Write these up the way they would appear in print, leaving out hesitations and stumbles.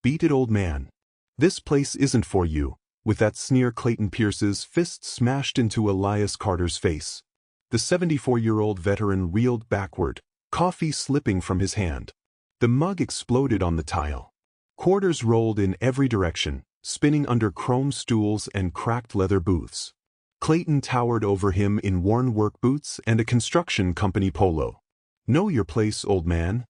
Beat it, old man. This place isn't for you." With that sneer, Clayton Pierce's fist smashed into Elias Carter's face. The 74-year-old veteran reeled backward, coffee slipping from his hand. The mug exploded on the tile. Quarters rolled in every direction, spinning under chrome stools and cracked leather booths. Clayton towered over him in worn work boots and a construction company polo. "Know your place, old man."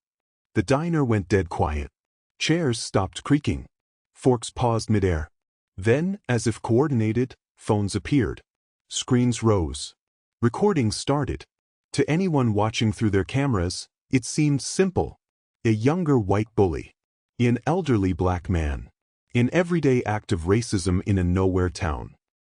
The diner went dead quiet. Chairs stopped creaking. Forks paused midair. Then, as if coordinated, phones appeared. Screens rose. Recordings started. To anyone watching through their cameras, it seemed simple. A younger white bully. An elderly black man. An everyday act of racism in a nowhere town.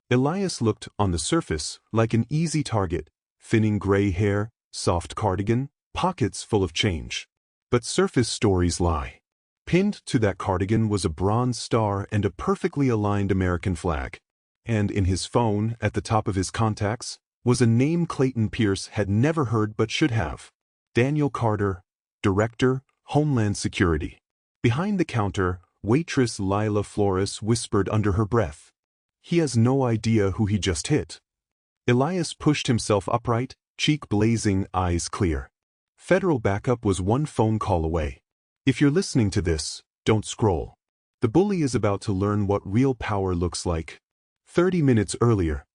Elias looked, on the surface, like an easy target. Thinning gray hair, soft cardigan, pockets full of change. But surface stories lie. Pinned to that cardigan was a bronze star and a perfectly aligned American flag. And in his phone, at the top of his contacts, was a name Clayton Pierce had never heard but should have. Daniel Carter, Director, Homeland Security. Behind the counter, waitress Lila Flores whispered under her breath. "He has no idea who he just hit." Elias pushed himself upright, cheek blazing, eyes clear. Federal backup was one phone call away. If you're listening to this, don't scroll. The bully is about to learn what real power looks like. 30 minutes earlier,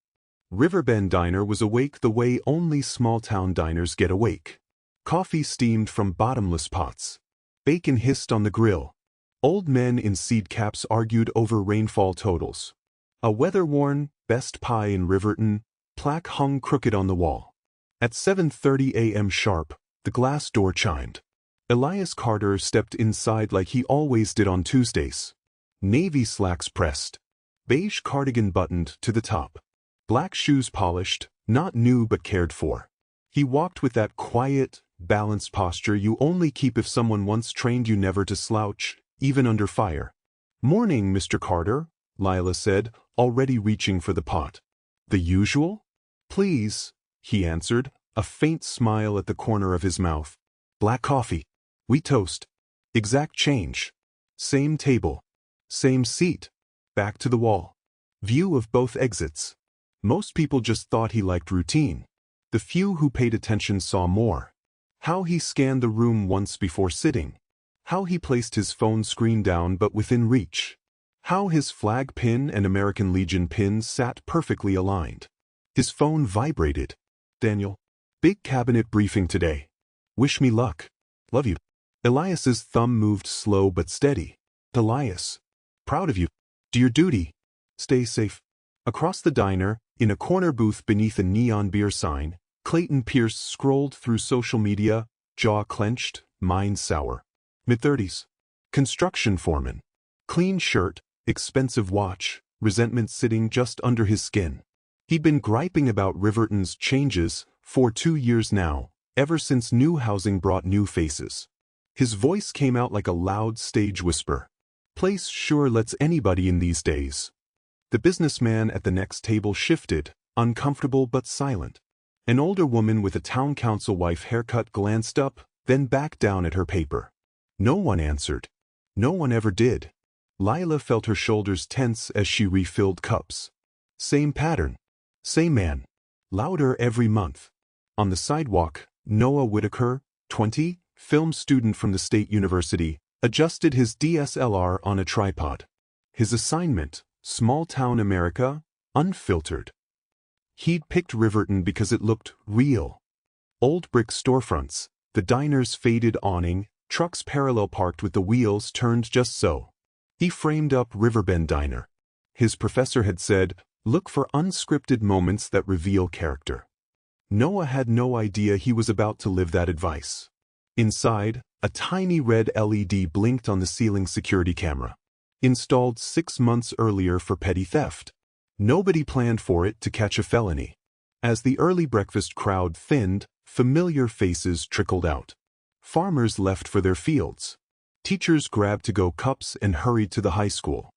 Riverbend Diner was awake the way only small-town diners get awake. Coffee steamed from bottomless pots. Bacon hissed on the grill. Old men in seed caps argued over rainfall totals. A weather-worn "Best Pie in Riverton" plaque hung crooked on the wall. At 7:30 a.m. sharp, the glass door chimed. Elias Carter stepped inside like he always did on Tuesdays. Navy slacks pressed. Beige cardigan buttoned to the top. Black shoes polished, not new but cared for. He walked with that quiet, balanced posture you only keep if someone once trained you never to slouch, even under fire. "Morning, Mr. Carter," Lila said, already reaching for the pot. "The usual?" "Please," he answered, a faint smile at the corner of his mouth. "Black coffee. We toast. Exact change. Same table. Same seat. Back to the wall. View of both exits." Most people just thought he liked routine. The few who paid attention saw more. How he scanned the room once before sitting. How he placed his phone screen down but within reach. How his flag pin and American Legion pin sat perfectly aligned. His phone vibrated. "Daniel. Big cabinet briefing today. Wish me luck. Love you." Elias's thumb moved slow but steady. "Elias. Proud of you. Do your duty. Stay safe." Across the diner, in a corner booth beneath a neon beer sign, Clayton Pierce scrolled through social media, jaw clenched, mind sour. Mid-30s. Construction foreman. Clean shirt, expensive watch, resentment sitting just under his skin. He'd been griping about Riverton's changes for 2 years now, ever since new housing brought new faces. His voice came out like a loud stage whisper. "Place sure lets anybody in these days." The businessman at the next table shifted, uncomfortable but silent. An older woman with a town council wife haircut glanced up, then back down at her paper. No one answered. No one ever did. Lila felt her shoulders tense as she refilled cups. Same pattern. Same man. Louder every month. On the sidewalk, Noah Whitaker, 20, film student from the State University, adjusted his DSLR on a tripod. His assignment, small-town America, unfiltered. He'd picked Riverton because it looked real. Old brick storefronts, the diner's faded awning, trucks parallel parked with the wheels turned just so. He framed up Riverbend Diner. His professor had said, "Look for unscripted moments that reveal character." Noah had no idea he was about to live that advice. Inside, a tiny red LED blinked on the ceiling security camera. Installed 6 months earlier for petty theft. Nobody planned for it to catch a felony. As the early breakfast crowd thinned, familiar faces trickled out. Farmers left for their fields. Teachers grabbed to-go cups and hurried to the high school.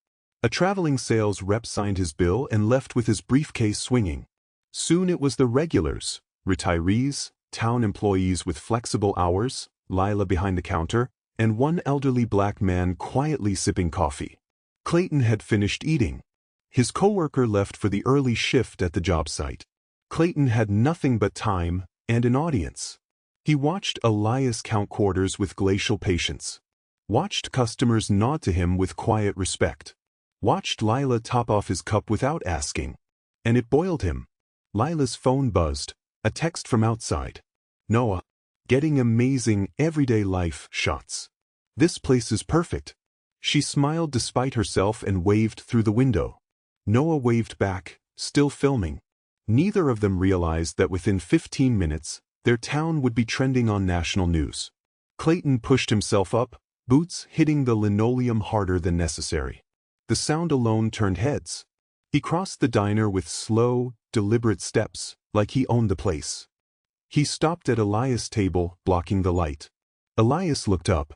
A traveling sales rep signed his bill and left with his briefcase swinging. Soon it was the regulars, retirees, town employees with flexible hours, Lila behind the counter, and one elderly black man quietly sipping coffee. Clayton had finished eating. His coworker left for the early shift at the job site. Clayton had nothing but time and an audience. He watched Elias count quarters with glacial patience. Watched customers nod to him with quiet respect. Watched Lila top off his cup without asking. And it boiled him. Lila's phone buzzed. A text from outside. Noah. Getting amazing everyday life shots. This place is perfect. She smiled despite herself and waved through the window. Noah waved back, still filming. Neither of them realized that within 15 minutes, their town would be trending on national news. Clayton pushed himself up, boots hitting the linoleum harder than necessary. The sound alone turned heads. He crossed the diner with slow, deliberate steps, like he owned the place. He stopped at Elias' table, blocking the light. Elias looked up.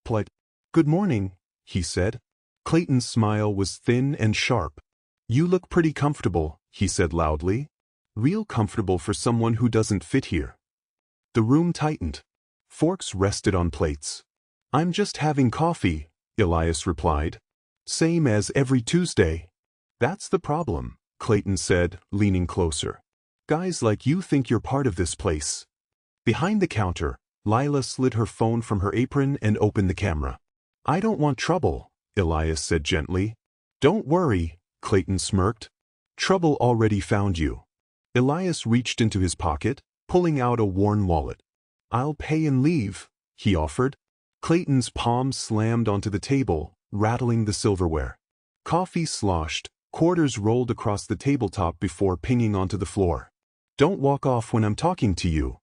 Polite. "Good morning," he said. Clayton's smile was thin and sharp. "You look pretty comfortable," he said loudly. "Real comfortable for someone who doesn't fit here." The room tightened. Forks rested on plates. "I'm just having coffee," Elias replied. "Same as every Tuesday." "That's the problem," Clayton said, leaning closer. "Guys like you think you're part of this place." Behind the counter, Lila slid her phone from her apron and opened the camera. "I don't want trouble," Elias said gently. "Don't worry," Clayton smirked. "Trouble already found you." Elias reached into his pocket, pulling out a worn wallet. "I'll pay and leave," he offered. Clayton's palm slammed onto the table, rattling the silverware. Coffee sloshed, quarters rolled across the tabletop before pinging onto the floor. "Don't walk off when I'm talking to you."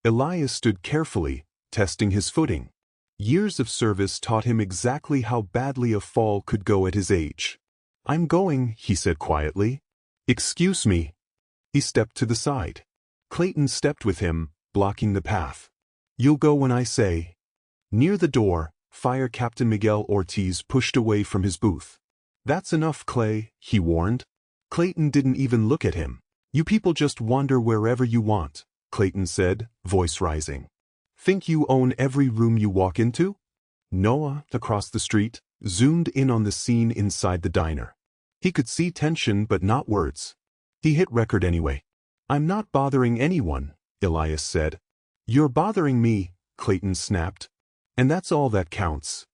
Elias stood carefully, testing his footing. Years of service taught him exactly how badly a fall could go at his age. "I'm going," he said quietly. "Excuse me." He stepped to the side. Clayton stepped with him, blocking the path. "You'll go when I say." Near the door, Fire Captain Miguel Ortiz pushed away from his booth. "That's enough, Clay," he warned. Clayton didn't even look at him. "You people just wander wherever you want," Clayton said, voice rising. "Think you own every room you walk into?" Noah, across the street, zoomed in on the scene inside the diner. He could see tension but not words. He hit record anyway. "I'm not bothering anyone," Elias said. "You're bothering me," Clayton snapped. "And that's all that counts."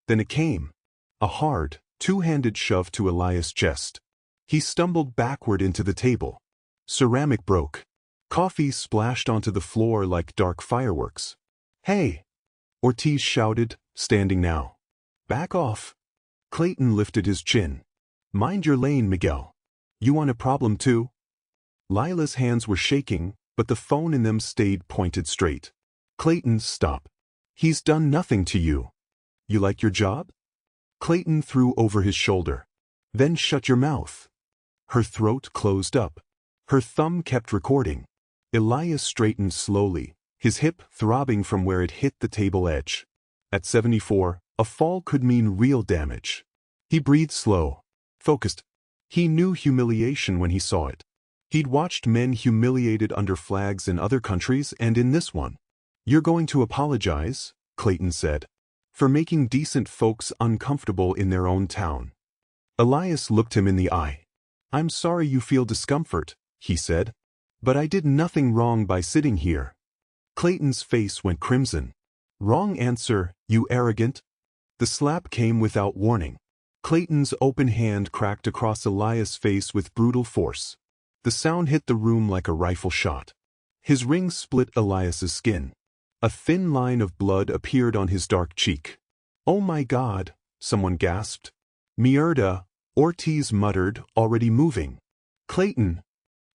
Then it came. A hard, two-handed shove to Elias' chest. He stumbled backward into the table. Ceramic broke. Coffee splashed onto the floor like dark fireworks. "Hey!" Ortiz shouted, standing now. "Back off." Clayton lifted his chin. "Mind your lane, Miguel. You want a problem too?" Lila's hands were shaking, but the phone in them stayed pointed straight. "Clayton, stop. He's done nothing to you. You like your job?" Clayton threw over his shoulder. "Then shut your mouth." Her throat closed up. Her thumb kept recording. Elias straightened slowly, his hip throbbing from where it hit the table edge. At 74, a fall could mean real damage. He breathed slow, focused. He knew humiliation when he saw it. He'd watched men humiliated under flags in other countries and in this one. "You're going to apologize," Clayton said, "for making decent folks uncomfortable in their own town." Elias looked him in the eye. "I'm sorry you feel discomfort," he said. "But I did nothing wrong by sitting here." Clayton's face went crimson. "Wrong answer, you arrogant." The slap came without warning. Clayton's open hand cracked across Elias' face with brutal force. The sound hit the room like a rifle shot. His ring split Elias' skin. A thin line of blood appeared on his dark cheek. "Oh my God," someone gasped. "Mierda," Ortiz muttered, already moving. "Clayton!"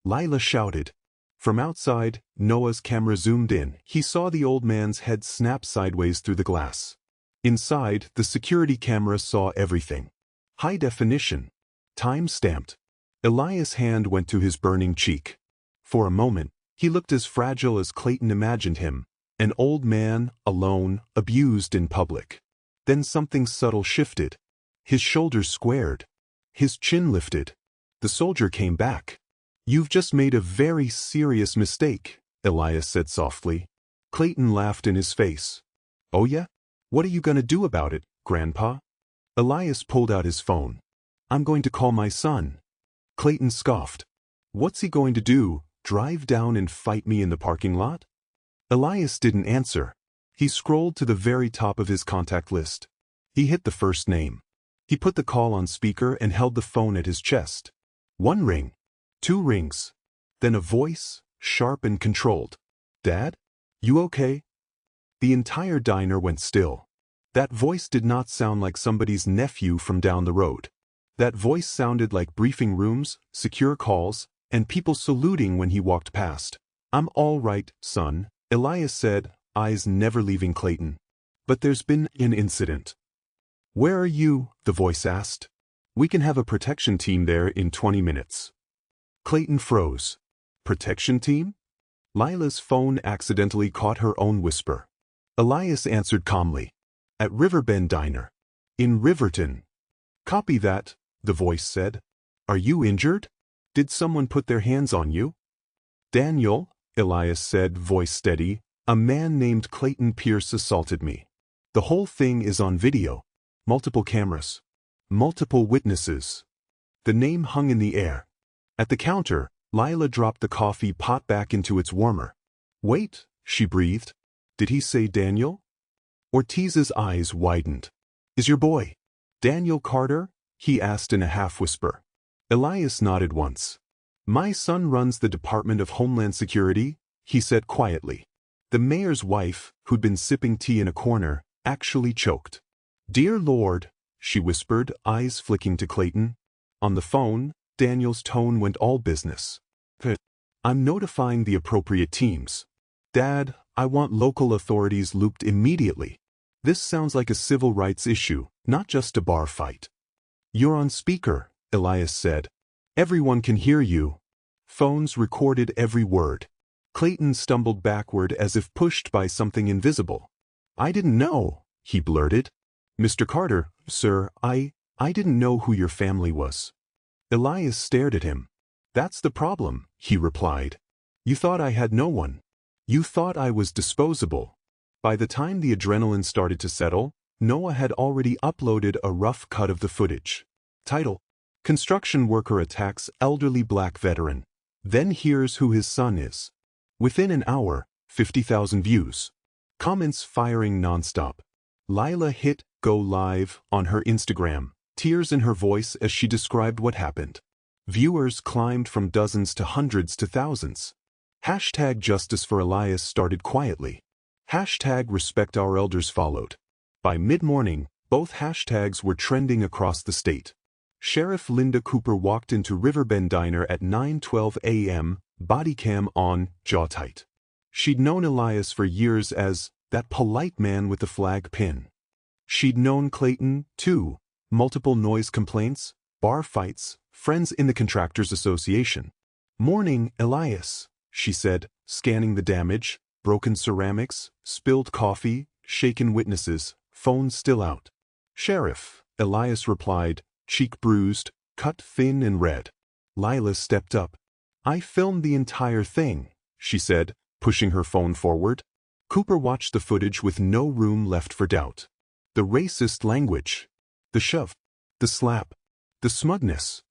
Lila shouted. From outside, Noah's camera zoomed in. He saw the old man's head snap sideways through the glass. Inside, the security camera saw everything. High definition. Time-stamped. Elias' hand went to his burning cheek. For a moment, he looked as fragile as Clayton imagined him. An old man, alone, abused in public. Then something subtle shifted. His shoulders squared. His chin lifted. The soldier came back. "You've just made a very serious mistake," Elias said softly. Clayton laughed in his face. "Oh yeah? What are you gonna do about it, Grandpa? Elias pulled out his phone. I'm going to call my son. Clayton scoffed. What's he going to do, drive down and fight me in the parking lot? Elias didn't answer. He scrolled to the very top of his contact list. He hit the first name. He put the call on speaker and held the phone at his chest. 1 ring. 2 rings. Then a voice, sharp and controlled. Dad? You okay? The entire diner went still. That voice did not sound like somebody's nephew from down the road. That voice sounded like briefing rooms, secure calls, and people saluting when he walked past. I'm all right, son, Elias said, eyes never leaving Clayton. But there's been an incident. Where are you? The voice asked. We can have a protection team there in 20 minutes. Clayton froze. Protection team? Lila's phone accidentally caught her own whisper. Elias answered calmly. At Riverbend Diner. In Riverton. Copy that, the voice said. Are you injured? Did someone put their hands on you? Daniel, Elias said, voice steady, a man named Clayton Pierce assaulted me. The whole thing is on video. Multiple cameras. Multiple witnesses. The name hung in the air. At the counter, Lila dropped the coffee pot back into its warmer. Wait, she breathed. Did he say Daniel? Ortiz's eyes widened. Is your boy Daniel Carter? He asked in a half-whisper. Elias nodded once. My son runs the Department of Homeland Security, he said quietly. The mayor's wife, who'd been sipping tea in a corner, actually choked. Dear Lord, she whispered, eyes flicking to Clayton. On the phone, Daniel's tone went all business. I'm notifying the appropriate teams. Dad, I want local authorities looped immediately. This sounds like a civil rights issue, not just a bar fight. You're on speaker, Elias said. Everyone can hear you. Phones recorded every word. Clayton stumbled backward as if pushed by something invisible. I didn't know, he blurted. Mr. Carter, sir, I didn't know who your family was. Elias stared at him. That's the problem, he replied. You thought I had no one. You thought I was disposable. By the time the adrenaline started to settle, Noah had already uploaded a rough cut of the footage. Title: Construction worker attacks elderly black veteran. Then hears who his son is. Within an hour, 50,000 views. Comments firing nonstop. Lila hit go live on her Instagram, tears in her voice as she described what happened. Viewers climbed from dozens to hundreds to thousands. Hashtag Justice for Elias started quietly. Hashtag Respect Our Elders followed. By mid-morning, both hashtags were trending across the state. Sheriff Linda Cooper walked into Riverbend Diner at 9:12 a.m., body cam on, jaw tight. She'd known Elias for years as that polite man with the flag pin. She'd known Clayton, too. Multiple noise complaints, bar fights, friends in the Contractors Association. Morning, Elias, she said, scanning the damage, broken ceramics, spilled coffee, shaken witnesses, phone still out. Sheriff, Elias replied, cheek bruised, cut thin and red. Lila stepped up. I filmed the entire thing, she said, pushing her phone forward. Cooper watched the footage with no room left for doubt. The racist language. The shove. The slap. The smugness.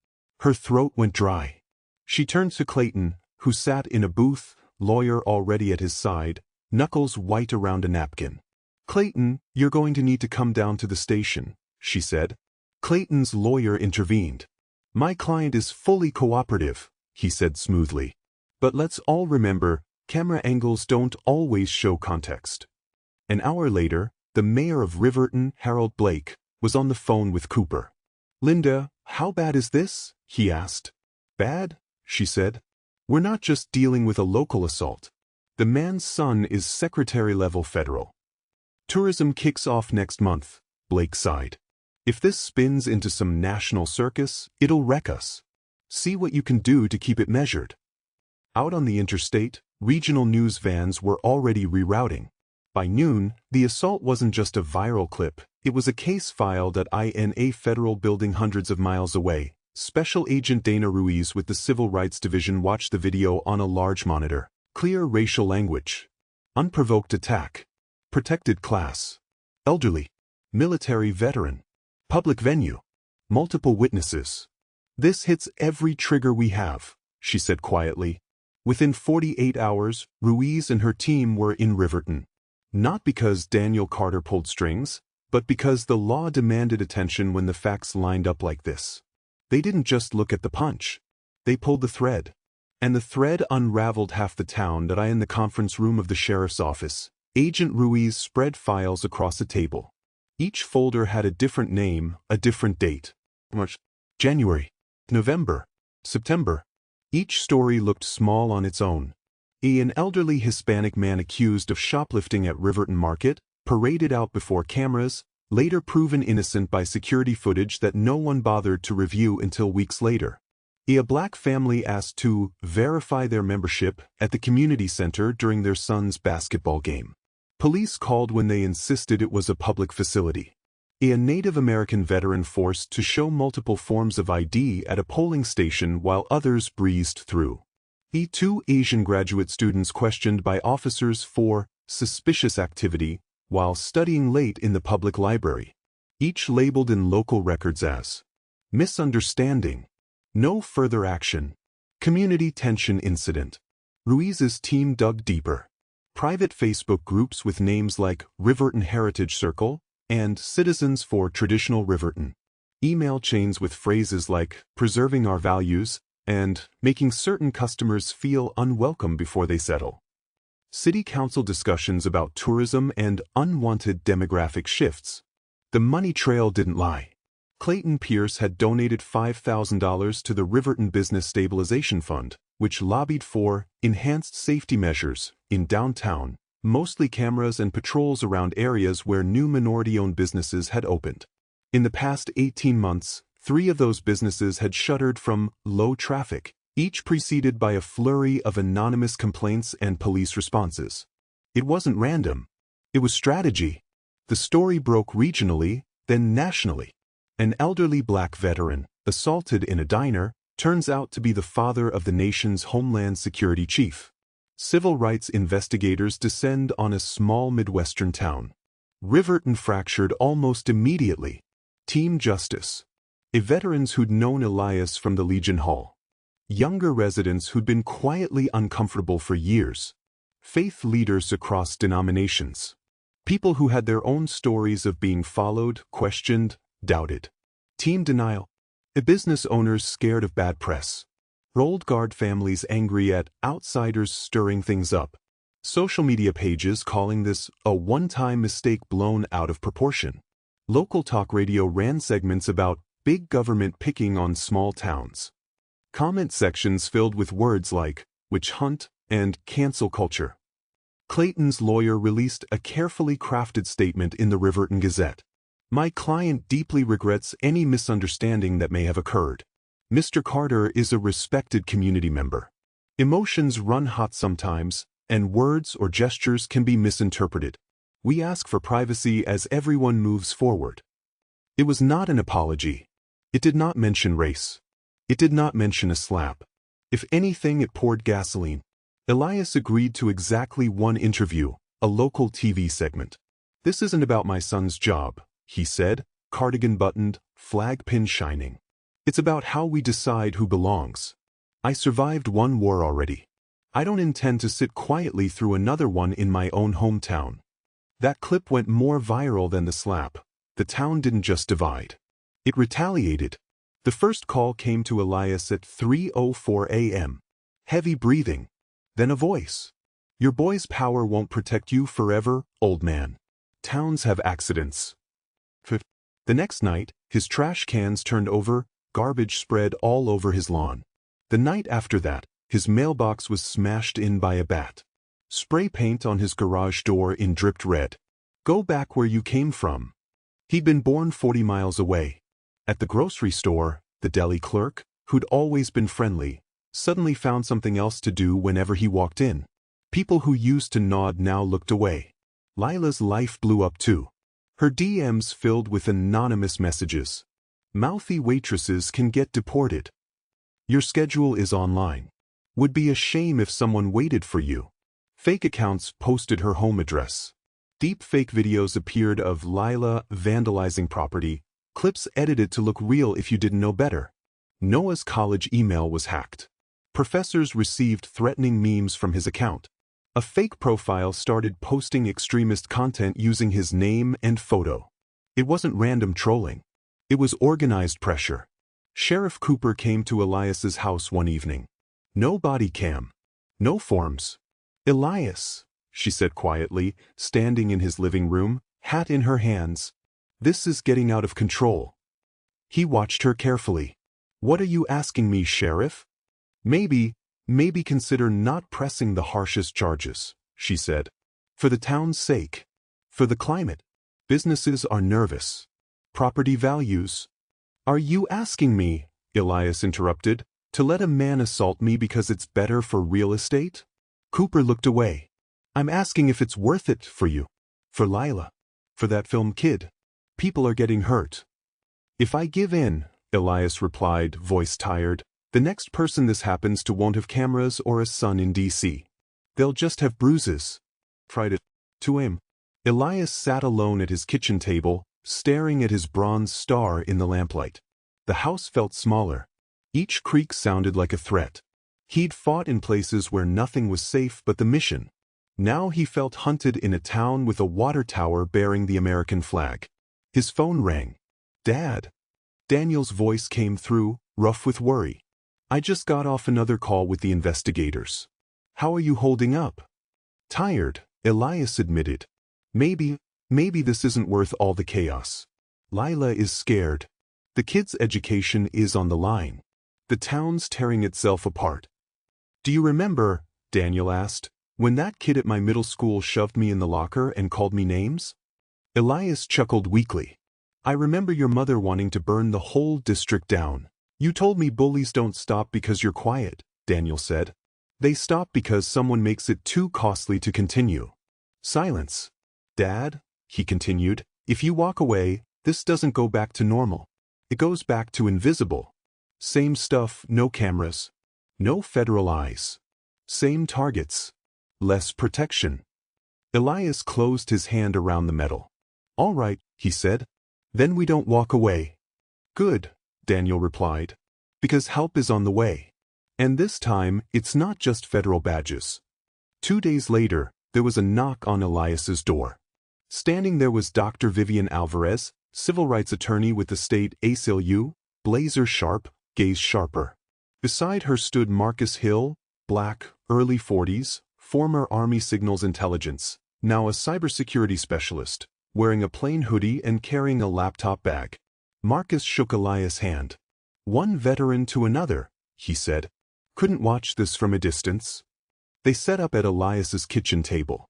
Her throat went dry. She turned to Clayton, who sat in a booth, lawyer already at his side, knuckles white around a napkin. Clayton, you're going to need to come down to the station, she said. Clayton's lawyer intervened. My client is fully cooperative, he said smoothly. But let's all remember, camera angles don't always show context. An hour later, the mayor of Riverton, Harold Blake, was on the phone with Cooper. Linda, how bad is this? He asked. Bad, she said. We're not just dealing with a local assault. The man's son is secretary-level federal. Tourism kicks off next month, Blake sighed. If this spins into some national circus, it'll wreck us. See what you can do to keep it measured. Out on the interstate, regional news vans were already rerouting. By noon, the assault wasn't just a viral clip, it was a case filed at a federal building hundreds of miles away. Special Agent Dana Ruiz with the Civil Rights Division watched the video on a large monitor. Clear racial language. Unprovoked attack. Protected class. elderly, military veteran, public venue, multiple witnesses. This hits every trigger we have, she said quietly. Within 48 hours, Ruiz and her team were in Riverton. Not because Daniel Carter pulled strings, but because the law demanded attention when the facts lined up like this. They didn't just look at the punch. They pulled the thread. And the thread unraveled half the town that I in the conference room of the sheriff's office. Agent Ruiz spread files across a table. Each folder had a different name, a different date. March, January, November, September. Each story looked small on its own. An elderly Hispanic man accused of shoplifting at Riverton Market, paraded out before cameras, later proven innocent by security footage that no one bothered to review until weeks later. A black family asked to verify their membership at the community center during their son's basketball game. Police called when they insisted it was a public facility. A Native American veteran forced to show multiple forms of ID at a polling station while others breezed through. Two Asian graduate students questioned by officers for suspicious activity while studying late in the public library. Each labeled in local records as misunderstanding, no further action, community tension incident. Ruiz's team dug deeper. Private Facebook groups with names like Riverton Heritage Circle and Citizens for Traditional Riverton. Email chains with phrases like preserving our values and making certain customers feel unwelcome before they settle. City council discussions about tourism and unwanted demographic shifts. The money trail didn't lie. Clayton Pierce had donated $5,000 to the Riverton Business Stabilization Fund, which lobbied for enhanced safety measures in downtown, mostly cameras and patrols around areas where new minority-owned businesses had opened. In the past 18 months, 3 of those businesses had shuttered from low traffic, each preceded by a flurry of anonymous complaints and police responses. It wasn't random. It was strategy. The story broke regionally, then nationally. An elderly black veteran, assaulted in a diner, turns out to be the father of the nation's Homeland Security chief. Civil rights investigators descend on a small Midwestern town. Riverton fractured almost immediately. Team Justice. Veterans who'd known Elias from the Legion Hall. Younger residents who'd been quietly uncomfortable for years. Faith leaders across denominations. People who had their own stories of being followed, questioned, doubted. Team Denial. Business owners scared of bad press. Old guard families angry at outsiders stirring things up. Social media pages calling this a one-time mistake blown out of proportion. Local talk radio ran segments about big government picking on small towns. Comment sections filled with words like witch hunt and cancel culture. Clayton's lawyer released a carefully crafted statement in the Riverton Gazette. My client deeply regrets any misunderstanding that may have occurred. Mr. Carter is a respected community member. Emotions run hot sometimes, and words or gestures can be misinterpreted. We ask for privacy as everyone moves forward. It was not an apology. It did not mention race. It did not mention a slap. If anything, it poured gasoline. Elias agreed to exactly one interview, a local TV segment. This isn't about my son's job, he said, cardigan buttoned, flag pin shining. It's about how we decide who belongs. I survived one war already. I don't intend to sit quietly through another one in my own hometown. That clip went more viral than the slap. The town didn't just divide. It retaliated. The first call came to Elias at 3:04 a.m. Heavy breathing. Then a voice. Your boy's power won't protect you forever, old man. Towns have accidents. The next night, his trash cans turned over, garbage spread all over his lawn. The night after that, his mailbox was smashed in by a bat. Spray paint on his garage door in dripped red. Go back where you came from. He'd been born 40 miles away. At the grocery store, the deli clerk, who'd always been friendly, suddenly found something else to do whenever he walked in. People who used to nod now looked away. Lila's life blew up too. Her DMs filled with anonymous messages. Mouthy waitresses can get deported. Your schedule is online. Would be a shame if someone waited for you. Fake accounts posted her home address. Deep fake videos appeared of Lila vandalizing property, clips edited to look real if you didn't know better. Noah's college email was hacked. Professors received threatening memes from his account. A fake profile started posting extremist content using his name and photo. It wasn't random trolling. It was organized pressure. Sheriff Cooper came to Elias's house one evening. No body cam. No forms. "Elias," she said quietly, standing in his living room, hat in her hands. "This is getting out of control." He watched her carefully. "What are you asking me, Sheriff?" Maybe consider not pressing the harshest charges," she said. "For the town's sake. For the climate. Businesses are nervous. Property values." "Are you asking me," Elias interrupted, "to let a man assault me because it's better for real estate?" Cooper looked away. "I'm asking if it's worth it for you. For Lila. For that film kid. People are getting hurt." "If I give in," Elias replied, voice tired, "the next person this happens to won't have cameras or a son in D.C. They'll just have bruises." Tried it. To him. Elias sat alone at his kitchen table, staring at his bronze star in the lamplight. The house felt smaller. Each creak sounded like a threat. He'd fought in places where nothing was safe but the mission. Now he felt hunted in a town with a water tower bearing the American flag. His phone rang. "Dad." Daniel's voice came through, rough with worry. "I just got off another call with the investigators." "How are you holding up?" "Tired," Elias admitted. Maybe this isn't worth all the chaos. Lila is scared. The kid's education is on the line. The town's tearing itself apart." "Do you remember," Daniel asked, "when that kid at my middle school shoved me in the locker and called me names?" Elias chuckled weakly. "I remember your mother wanting to burn the whole district down. You told me bullies don't stop because you're quiet," Daniel said. "They stop because someone makes it too costly to continue." "Silence. Dad," he continued, "if you walk away, this doesn't go back to normal. It goes back to invisible. Same stuff, no cameras. No federal eyes. Same targets. Less protection." Elias closed his hand around the metal. "All right," he said. "Then we don't walk away." "Good," Daniel replied. "Because help is on the way. And this time, it's not just federal badges." 2 days later, there was a knock on Elias's door. Standing there was Dr. Vivian Alvarez, civil rights attorney with the state ACLU, blazer sharp, gaze sharper. Beside her stood Marcus Hill, black, early 40s, former Army Signals Intelligence, now a cybersecurity specialist, wearing a plain hoodie and carrying a laptop bag. Marcus shook Elias' hand. "One veteran to another," he said. "Couldn't watch this from a distance." They set up at Elias's kitchen table.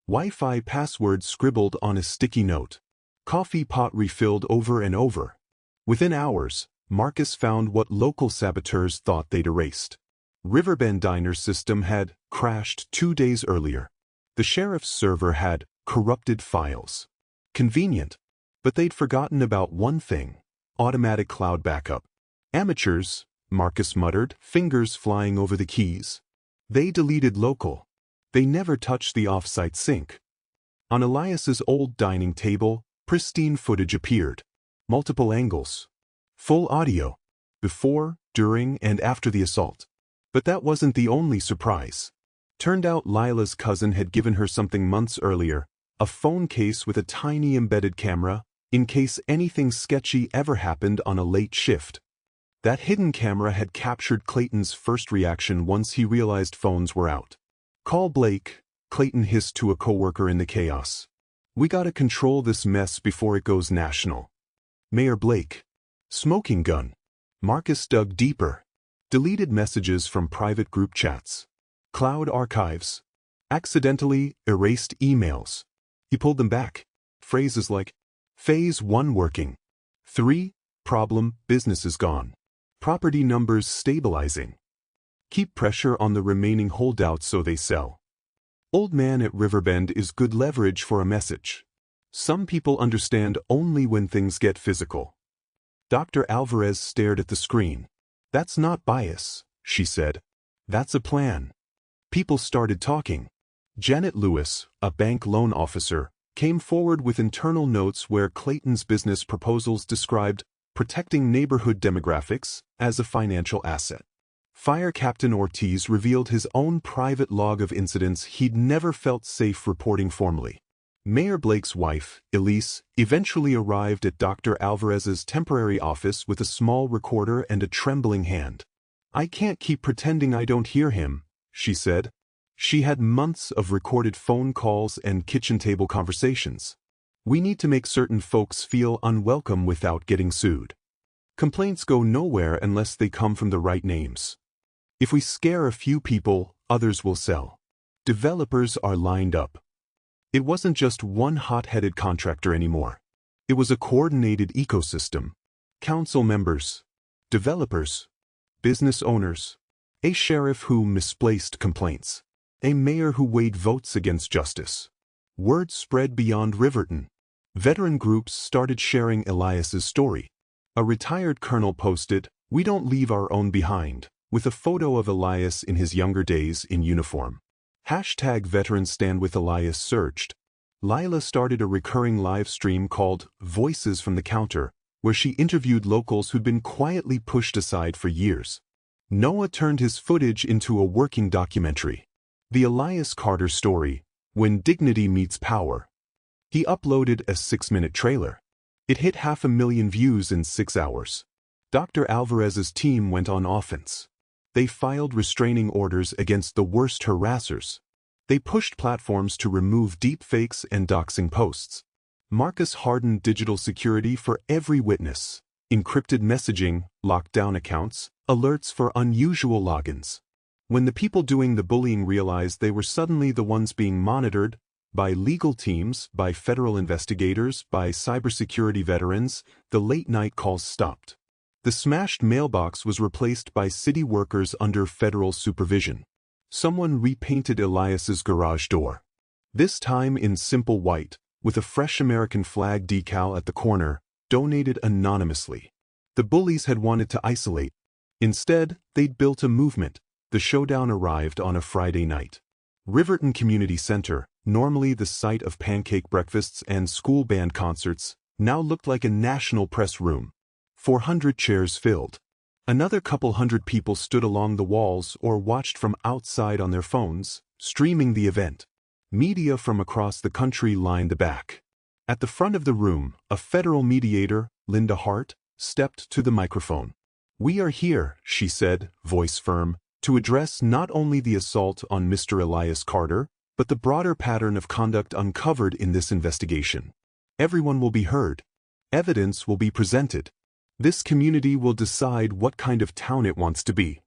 Wi-Fi password scribbled on a sticky note. Coffee pot refilled over and over. Within hours, Marcus found what local saboteurs thought they'd erased. Riverbend Diner's system had crashed 2 days earlier. The sheriff's server had corrupted files. Convenient. But they'd forgotten about one thing: automatic cloud backup. "Amateurs," Marcus muttered, fingers flying over the keys. They deleted local. They never touched the off-site sync. On Elias's old dining table, pristine footage appeared. Multiple angles. Full audio. Before, during, and after the assault. But that wasn't the only surprise. Turned out Lila's cousin had given her something months earlier, a phone case with a tiny embedded camera, in case anything sketchy ever happened on a late shift. That hidden camera had captured Clayton's first reaction once he realized phones were out. "Call Blake," Clayton hissed to a coworker in the chaos. "We gotta control this mess before it goes national." Mayor Blake. Smoking gun. Marcus dug deeper. Deleted messages from private group chats. Cloud archives. Accidentally erased emails. He pulled them back. Phrases like, "Phase 1 working. 3, problem, business is gone. Property numbers stabilizing. Keep pressure on the remaining holdouts so they sell." Old man at Riverbend is good leverage for a message. Some people understand only when things get physical. Dr. Alvarez stared at the screen. "That's not bias," she said. "That's a plan." People started talking. Janet Lewis, a bank loan officer, came forward with internal notes where Clayton's business proposals described protecting neighborhood demographics as a financial asset. Fire Captain Ortiz revealed his own private log of incidents he'd never felt safe reporting formally. Mayor Blake's wife, Elise, eventually arrived at Dr. Alvarez's temporary office with a small recorder and a trembling hand. "I can't keep pretending I don't hear him," she said. She had months of recorded phone calls and kitchen table conversations. "We need to make certain folks feel unwelcome without getting sued. Complaints go nowhere unless they come from the right names. If we scare a few people, others will sell. Developers are lined up." It wasn't just one hot-headed contractor anymore. It was a coordinated ecosystem. Council members, developers, business owners, a sheriff who misplaced complaints, a mayor who weighed votes against justice. Word spread beyond Riverton. Veteran groups started sharing Elias's story. A retired colonel posted, "We don't leave our own behind," with a photo of Elias in his younger days in uniform. #Veterans Stand With Elias surged. Lila started a recurring live stream called Voices from the Counter, where she interviewed locals who'd been quietly pushed aside for years. Noah turned his footage into a working documentary. The Elias Carter story, When Dignity Meets Power. He uploaded a 6-minute trailer. It hit 500,000 views in 6 hours. Dr. Alvarez's team went on offense. They filed restraining orders against the worst harassers. They pushed platforms to remove deepfakes and doxing posts. Marcus hardened digital security for every witness, encrypted messaging, lockdown accounts, alerts for unusual logins. When the people doing the bullying realized they were suddenly the ones being monitored, by legal teams, by federal investigators, by cybersecurity veterans, the late-night calls stopped. The smashed mailbox was replaced by city workers under federal supervision. Someone repainted Elias's garage door. This time in simple white, with a fresh American flag decal at the corner, donated anonymously. The bullies had wanted to isolate. Instead, they'd built a movement. The showdown arrived on a Friday night. Riverton Community Center, normally the site of pancake breakfasts and school band concerts, now looked like a national press room. 400 chairs filled. Another couple hundred people stood along the walls or watched from outside on their phones, streaming the event. Media from across the country lined the back. At the front of the room, a federal mediator, Linda Hart, stepped to the microphone. "We are here," she said, voice firm, "to address not only the assault on Mr. Elias Carter, but the broader pattern of conduct uncovered in this investigation. Everyone will be heard. Evidence will be presented. This community will decide what kind of town it wants to be."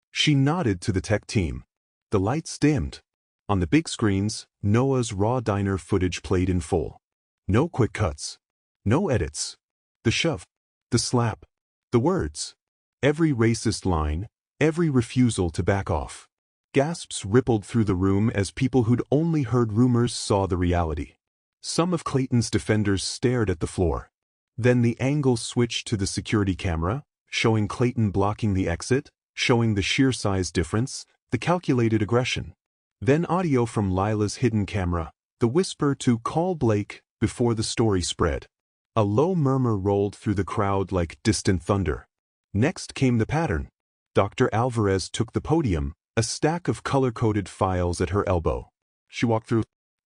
She nodded to the tech team. The lights dimmed. On the big screens, Noah's raw diner footage played in full. No quick cuts. No edits. The shove. The slap. The words. Every racist line. Every refusal to back off. Gasps rippled through the room as people who'd only heard rumors saw the reality. Some of Clayton's defenders stared at the floor. Then the angle switched to the security camera, showing Clayton blocking the exit, showing the sheer size difference, the calculated aggression. Then audio from Lila's hidden camera, the whisper to "call Blake" before the story spread. A low murmur rolled through the crowd like distant thunder. Next came the pattern. Dr. Alvarez took the podium, a stack of color-coded files at her elbow. She walked through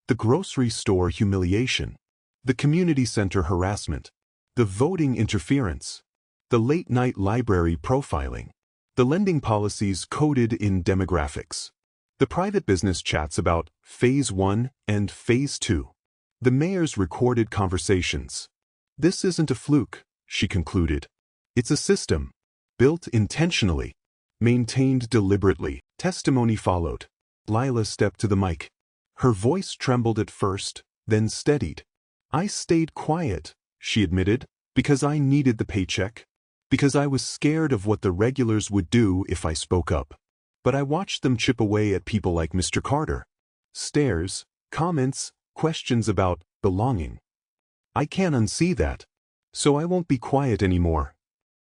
the grocery store humiliation, the community center harassment, the voting interference, the late-night library profiling, the lending policies coded in demographics, the private business chats about Phase 1 and Phase 2, the mayor's recorded conversations. "This isn't a fluke," she concluded. "It's a system, built intentionally, maintained deliberately." Testimony followed. Lila stepped to the mic. Her voice trembled at first, then steadied. "I stayed quiet," she admitted, "because I needed the paycheck, because I was scared of what the regulars would do if I spoke up. But I watched them chip away at people like Mr. Carter. Stares, comments, questions about belonging. I can't unsee that. So I won't be quiet anymore."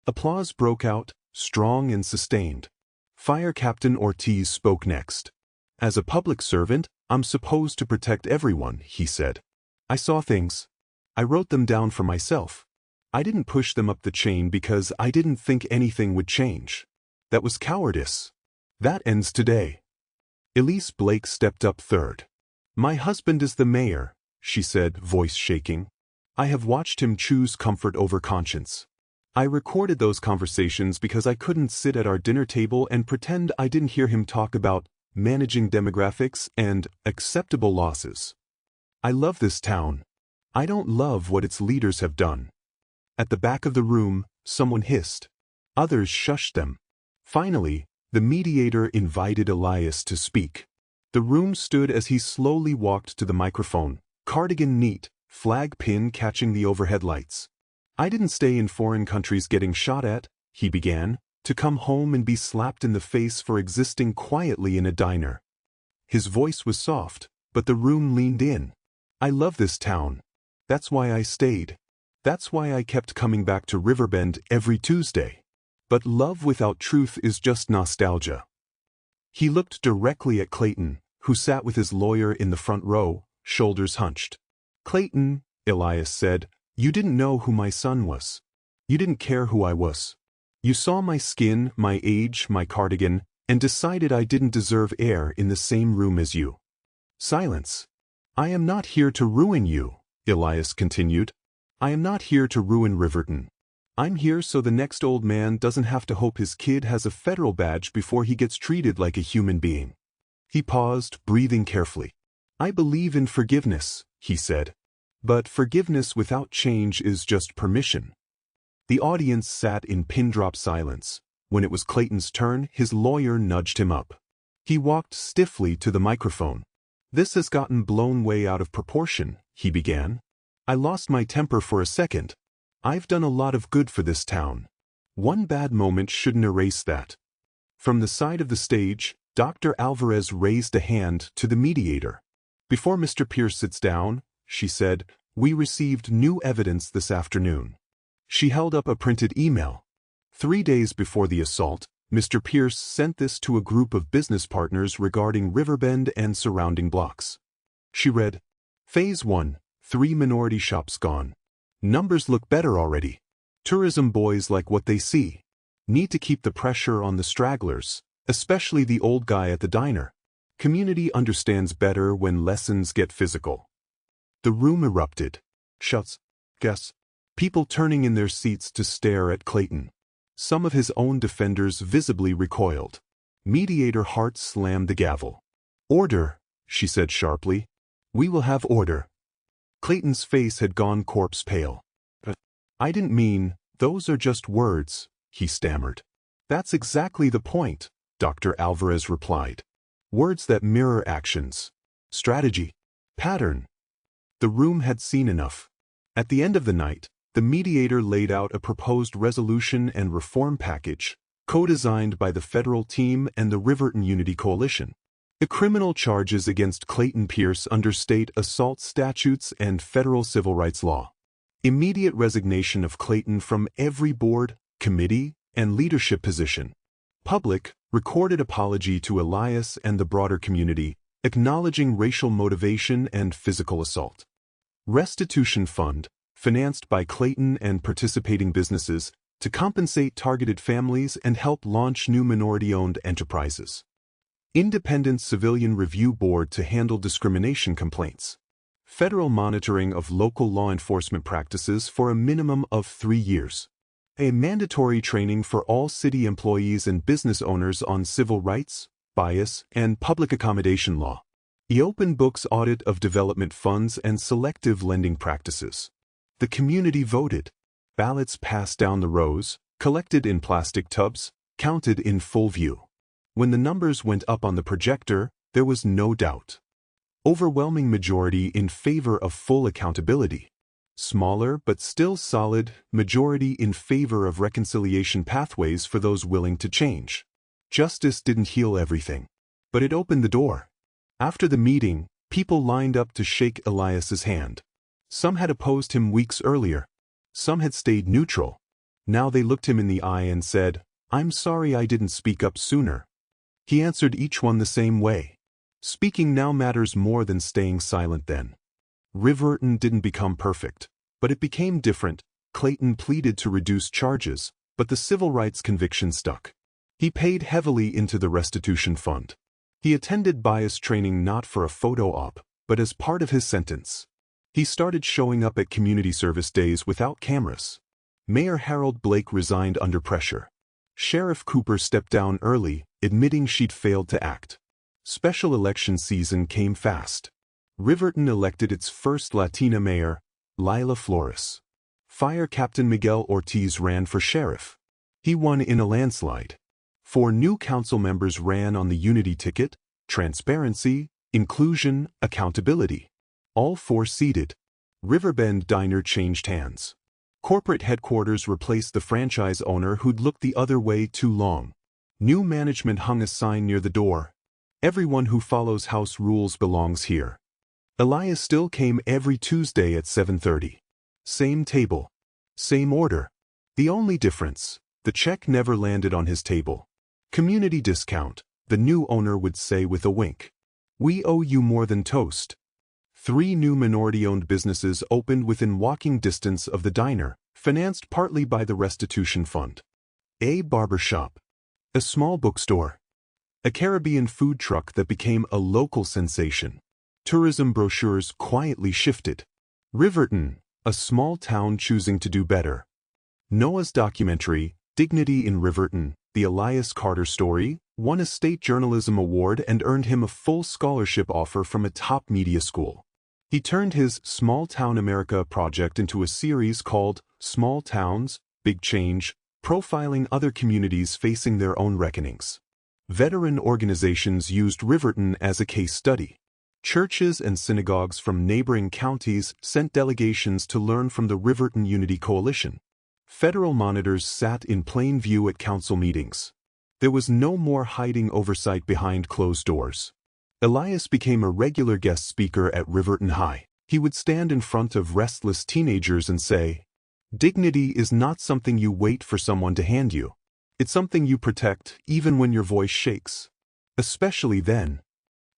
Applause broke out, strong and sustained. Fire Captain Ortiz spoke next. "As a public servant, I'm supposed to protect everyone," he said. I saw things. I wrote them down for myself. I didn't push them up the chain because I didn't think anything would change. That was cowardice. That ends today. Elise Blake stepped up third. My husband is the mayor, she said, voice shaking. I have watched him choose comfort over conscience. I recorded those conversations because I couldn't sit at our dinner table and pretend I didn't hear him talk about managing demographics and acceptable losses. I love this town. I don't love what its leaders have done. At the back of the room, someone hissed. Others shushed them. Finally, the mediator invited Elias to speak. The room stood as he slowly walked to the microphone, cardigan neat, flag pin catching the overhead lights. I didn't stay in foreign countries getting shot at, he began, to come home and be slapped in the face for existing quietly in a diner. His voice was soft, but the room leaned in. I love this town. That's why I stayed. That's why I kept coming back to Riverbend every Tuesday. But love without truth is just nostalgia. He looked directly at Clayton, who sat with his lawyer in the front row, shoulders hunched. Clayton, Elias said, you didn't know who my son was. You didn't care who I was. You saw my skin, my age, my cardigan, and decided I didn't deserve air in the same room as you. Silence. I am not here to ruin you, Elias continued. I am not here to ruin Riverton. I'm here so the next old man doesn't have to hope his kid has a federal badge before he gets treated like a human being. He paused, breathing carefully. I believe in forgiveness, he said. But forgiveness without change is just permission. The audience sat in pin-drop silence. When it was Clayton's turn, his lawyer nudged him up. He walked stiffly to the microphone. This has gotten blown way out of proportion, he began. I lost my temper for a second. I've done a lot of good for this town. One bad moment shouldn't erase that. From the side of the stage, Dr. Alvarez raised a hand to the mediator. Before Mr. Pierce sits down, she said, we received new evidence this afternoon. She held up a printed email. 3 days before the assault, Mr. Pierce sent this to a group of business partners regarding Riverbend and surrounding blocks. She read, Phase 1, 3 minority shops gone. Numbers look better already. Tourism boys like what they see. Need to keep the pressure on the stragglers, especially the old guy at the diner. Community understands better when lessons get physical. The room erupted. Shouts, guess. People turning in their seats to stare at Clayton. Some of his own defenders visibly recoiled. Mediator Hart slammed the gavel. Order, she said sharply. We will have order. Clayton's face had gone corpse pale. I didn't mean, those are just words, he stammered. That's exactly the point, Dr. Alvarez replied. Words that mirror actions. Strategy. Pattern. The room had seen enough. At the end of the night, the mediator laid out a proposed resolution and reform package, co-designed by the federal team and the Riverton Unity Coalition. The criminal charges against Clayton Pierce under state assault statutes and federal civil rights law. Immediate resignation of Clayton from every board, committee, and leadership position. Public, recorded apology to Elias and the broader community, acknowledging racial motivation and physical assault. Restitution fund, financed by Clayton and participating businesses, to compensate targeted families and help launch new minority-owned enterprises. Independent Civilian Review Board to handle discrimination complaints. Federal monitoring of local law enforcement practices for a minimum of 3 years. A mandatory training for all city employees and business owners on civil rights, bias, and public accommodation law. The open books audit of development funds and selective lending practices. The community voted. Ballots passed down the rows, collected in plastic tubs, counted in full view. When the numbers went up on the projector, there was no doubt. Overwhelming majority in favor of full accountability. Smaller but still solid majority in favor of reconciliation pathways for those willing to change. Justice didn't heal everything, but it opened the door. After the meeting, people lined up to shake Elias's hand. Some had opposed him weeks earlier. Some had stayed neutral. Now they looked him in the eye and said, I'm sorry I didn't speak up sooner. He answered each one the same way. Speaking now matters more than staying silent then. Riverton didn't become perfect, but it became different. Clayton pleaded to reduce charges, but the civil rights conviction stuck. He paid heavily into the restitution fund. He attended bias training not for a photo op, but as part of his sentence. He started showing up at community service days without cameras. Mayor Harold Blake resigned under pressure. Sheriff Cooper stepped down early, admitting she'd failed to act. Special election season came fast. Riverton elected its first Latina mayor, Lila Flores. Fire Captain Miguel Ortiz ran for sheriff. He won in a landslide. 4 new council members ran on the unity ticket: transparency, inclusion, accountability. All 4 seated. Riverbend Diner changed hands. Corporate headquarters replaced the franchise owner who'd looked the other way too long. New management hung a sign near the door: "Everyone who follows house rules belongs here." Elias still came every Tuesday at 7:30. Same table. Same order. The only difference: the check never landed on his table. "Community discount," the new owner would say with a wink. "We owe you more than toast." 3 new minority-owned businesses opened within walking distance of the diner, financed partly by the restitution fund. A barbershop. A small bookstore. A Caribbean food truck that became a local sensation. Tourism brochures quietly shifted. Riverton, a small town choosing to do better. Noah's documentary, Dignity in Riverton, the Elias Carter story, won a state journalism award and earned him a full scholarship offer from a top media school. He turned his Small Town America project into a series called Small Towns, Big Change, profiling other communities facing their own reckonings. Veteran organizations used Riverton as a case study. Churches and synagogues from neighboring counties sent delegations to learn from the Riverton Unity Coalition. Federal monitors sat in plain view at council meetings. There was no more hiding oversight behind closed doors. Elias became a regular guest speaker at Riverton High. He would stand in front of restless teenagers and say, "Dignity is not something you wait for someone to hand you. It's something you protect even when your voice shakes." Especially then.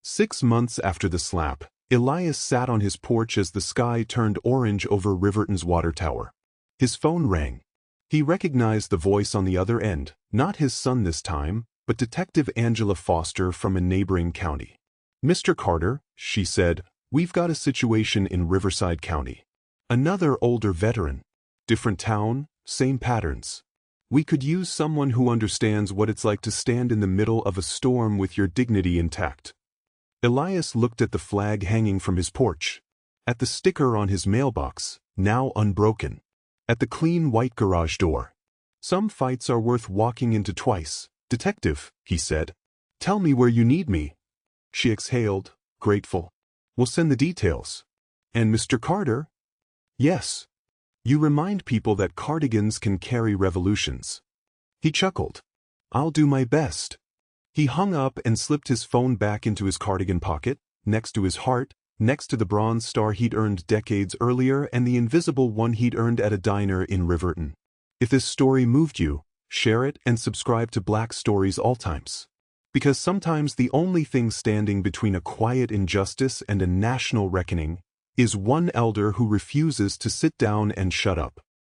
6 months after the slap, Elias sat on his porch as the sky turned orange over Riverton's water tower. His phone rang. He recognized the voice on the other end, not his son this time, but Detective Angela Foster from a neighboring county. "Mr. Carter," she said, "we've got a situation in Riverside County." Another older veteran. Different town, same patterns. "We could use someone who understands what it's like to stand in the middle of a storm with your dignity intact." Elias looked at the flag hanging from his porch, at the sticker on his mailbox, now unbroken, at the clean white garage door. "Some fights are worth walking into twice, Detective," he said. "Tell me where you need me." She exhaled, grateful. "We'll send the details." "And Mr. Carter?" "Yes. You remind people that cardigans can carry revolutions." He chuckled. "I'll do my best." He hung up and slipped his phone back into his cardigan pocket, next to his heart, next to the bronze star he'd earned decades earlier and the invisible one he'd earned at a diner in Riverton. If this story moved you, share it and subscribe to Black Stories All Times. Because sometimes the only thing standing between a quiet injustice and a national reckoning is one elder who refuses to sit down and shut up.